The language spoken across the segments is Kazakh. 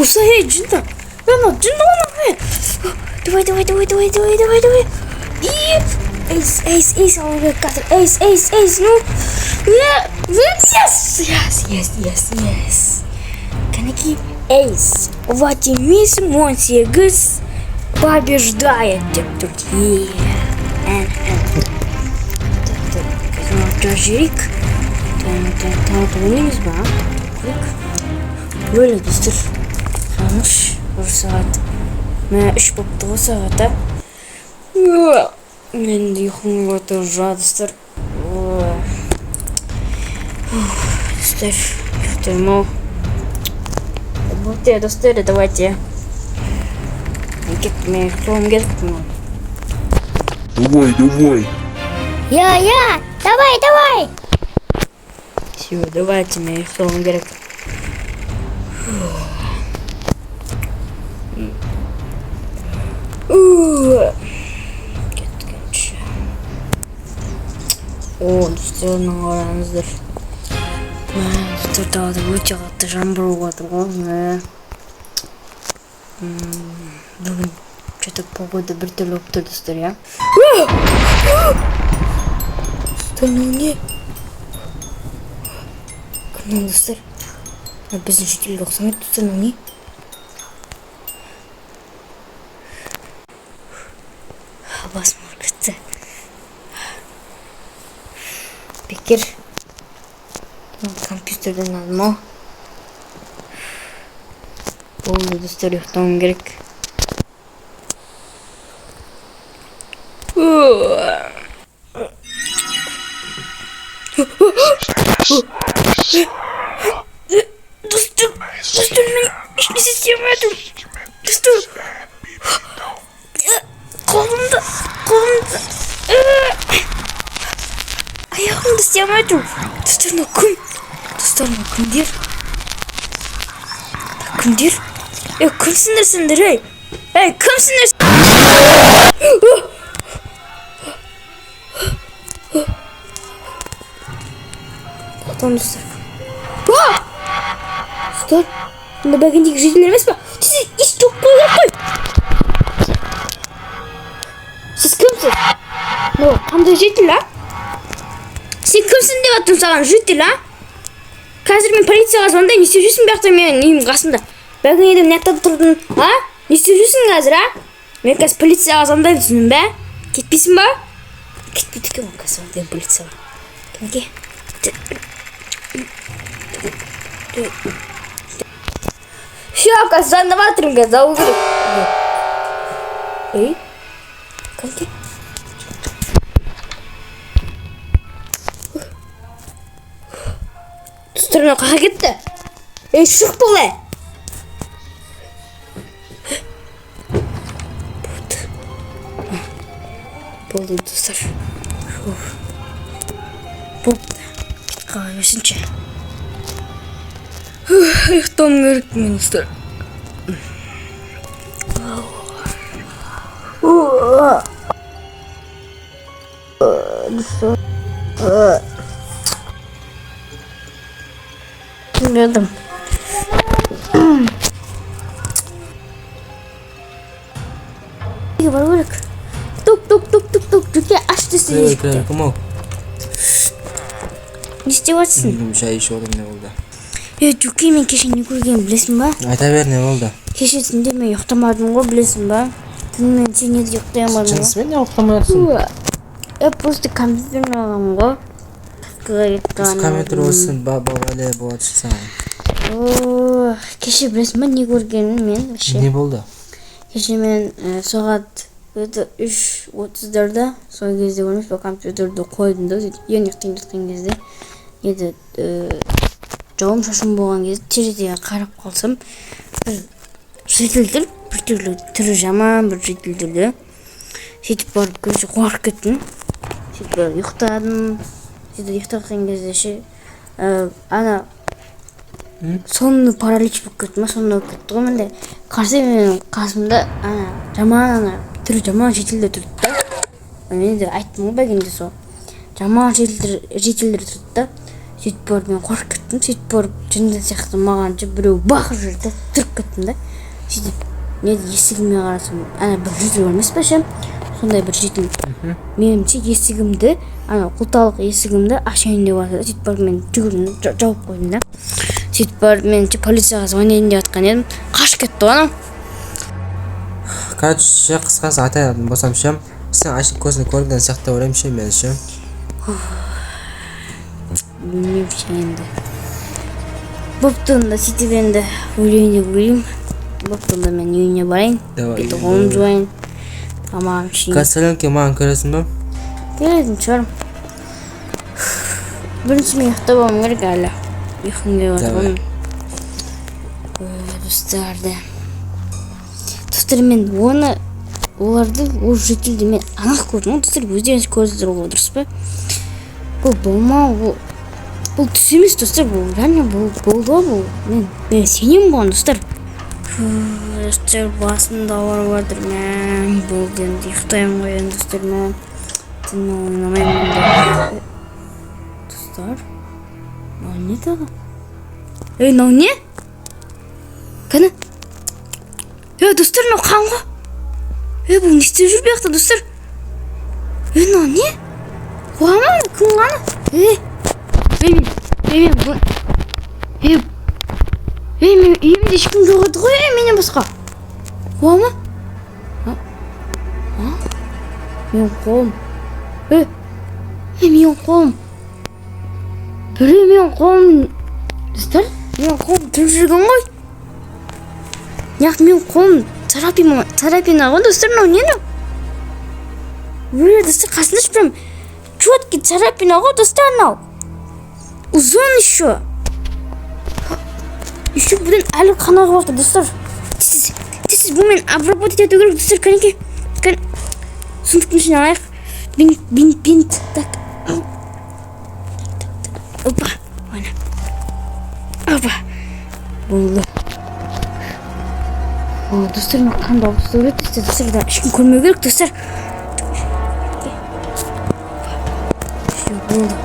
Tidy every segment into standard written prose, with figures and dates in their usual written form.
Вурса, Джинда. Джинда, Давай. И... Эйс, Эйс, ну. Yes. Канеки, Эйс. Ватимис Монсегис побеждает. Жирик. Tamam bulunuyuz mu? Böyle dostlar. Yanlış. Bir saat. Ben 3 baktı o saate. Ben de yukarı oturacağım dostlar. Dostlar. Yukarı. Вот достали, давайте. Мне клон гетмо. Давай. Я, давай. Все, давайте мне клон гетмо. О, достойно оранжевый. Тут вытягивать жамбру отгонное. Бүгін что-то погода бір түрлі болып тұр достар, я. Достар, не? Кімнен достар? Біздің жителер ұқсамайды достар, не? Басмар күтті. Бекер. Компьютерден алма. Oldu dostlar, yuhtamam gerek. Dostum ben hiçbir şey istemedim. Dostum. Kolumda. Ayağımda istemedim. Dostlar nakım diyor. Kimsindir hey? Hey, kimsindir? Tamam dostlar. Dostlar, bunda belki jürilerimiz var. Siz hiç çok böyle yapmayın. Siz kimsiniz? No, tam da jüriler. Sen kimsin diye attım sana jüriler. Қазір мен полицияға звондаймын, не істеп жүрсің бақта менің үйімнің қасында? Бәлкім едім не аттап тұрдың, а? Не істеп жүрсің қазір, а? Мен қазір полицияға звондаймын, түсіндің бә? Кетпейсің ба? Кетпейді екен, мен қазір звондаймын полицияға. Кәнеке. Все, қазір звондап жатырмын, қазір алу керек. Ей? Кәнеке. Dostlarına kaka gitti. Şık bu le. Buldu dostlar. Buldu. Git kahvesince. Yıktam gerek mi dostlar? Dostlar. Biliyordum. Var bırak. Tuk. Türkiye açtı sizi. Evet, tamam. Ne istiyorsun? Bilmiyorum, şey iş oldu ne oldu? Ya Türkiye men keşini koygan bilesin ba? Ayta ver ne oldu? Keşesinde men yoktamadım go bilesin ba? Men seni yoktayamadım. Cins men yoktamaysın. Просто компьютерni alam go. Компьютер olsun, baba öyle bu açsan. Keşe bilesin ne görgenim men? Ne oldu? Keşe men saat 3:30'da сол кезде көрмөш ба компьютерди койдум да эң ыктын кезде эди жауым шашым болгон кезде терезеге карап калсам бир жетилдир бир түрлүү түрү жаман бир жетилдирди сөйтүп барып көчө кубанып кеттим сөйтүп уктадым сөйтүп уктаган кезде ана сонун паралич болуп кеттим сонун болуп кетти го менде карсы менин касымда ана жаман түрү жаман жетилде турду да мен де айттым го бегенде сол жаман жетилдер турду да Сөйтіп барып мен қорқып кеттім. Сөйтіп барып жынды сияқты мағанша біреу бақырып жүрді. Тұрып кеттім да. Сөйтіп есігіме қарасам, ана бір жетіл емес пе ше? Сондай бір жетіл. Меніңше есігімді, ана құлталық есігімді ашайын деп жатыр. Сөйтіп барып мен жүгіріп жауып қойдым да. Сөйтіп барып меніңше полицияға звонайын деп жатқан едім. Қашып кетті ғой анау. Короче, қысқасы айтайын болсам ше, сен ашып көзін көрген сияқты ойлаймын ше мен ше. Білмеймін ше енді. Бопты онда сөйтіп енді ойлайын. Бопты онда мен үйіне барайын. Кетіп қолым жуайын. Тамағым ішейін. Қазір маған көресің ба? Келетін шығармын. Бірінші мен ұйықтап алуым керек әлі. Ұйқым келіп жатыр. Достар, мен оларды ол жетілді мен анық көрдім. Достар, өздеріңіз көрдіңіздер ғой, дұрыс па? Бұл болмау, бұл түс емес достар, бұл және болды бұл. Мен сенемін бұған достар. Достар, басымда ауырып жатыр. Мен болды енді ұйықтаймын ғой енді достар, мен ойнамаймын. Достар, мынау не тағы? Мынау не? Қане? Достар, мынау қан ғой? Бұл не істеп жүр бияқта достар? Мынау не? Қуамын, күн қаны? Мен үйімде ешкім жоқ еді ғой, менен басқа. Қуамы? Мен қолым. Мен қолым. Мен қолым. Достар, мен қолым тұрып жүрген ғой. Неғып мен қолым царапина ғой, достар, мынау нені? Достар, қасында шықпырым. Четкий царапина ғой, достар, мынау. Узон еще. Еще бұдан әлі қан ағып жатыр, достар. Тесіз бұмен обработать ету керек, достар, кәнеке. Сундықтың ішіне алайық. Бинт. Так. Опа. Опа. Болды. Достар, мен қанды алып ұстау керек, достар, да ешкім көрмеу керек, достар. Болды.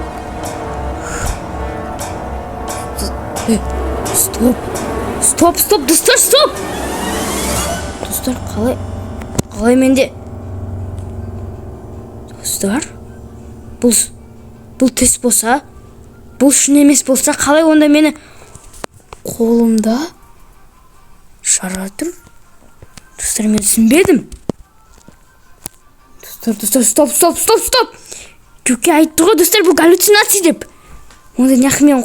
Стоп, достар, стоп! Достар, қалай менде? Достар, бұл тест болса, бұл шын емес болса, қалай онда мені қолымда шара тұр? Достар, мен түсінбедім. Достар, стоп! Көке айтты ғой, достар, бұл галлюцинация деп. Онда неғып мен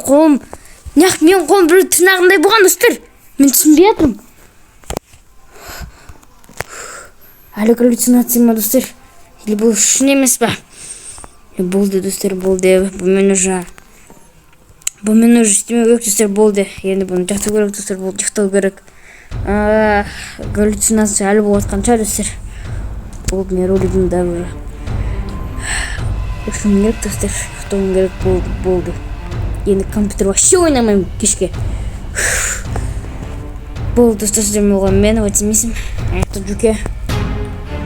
қолым бір тырнағындай болған, достар. Мен түсінбей жатырмын. Әлі галлюцинация ма, достар? Или бұл шын емес па? Болды, достар, болды. Бұл мен уже істемеу керек, достар, болды. Енді бұны жату керек, достар, болды, ұйықтау керек. Галлюцинация әлі болып жатқан шығар, достар. Болды, мен рөлігім да уже. Ұйықтауым керек, достар, ұйықтауым керек, болды. Енді компьютер вообще ойнамаймын кешке. Болды, достар, сіздермен болған мен, өтемейсім. Аяқты жүке.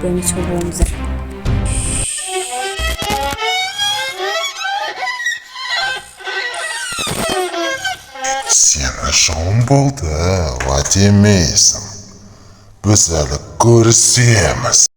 Бөлмес болыңыздар. Сені жауым болды, өтемейсің. Біз әлі көрісеміз.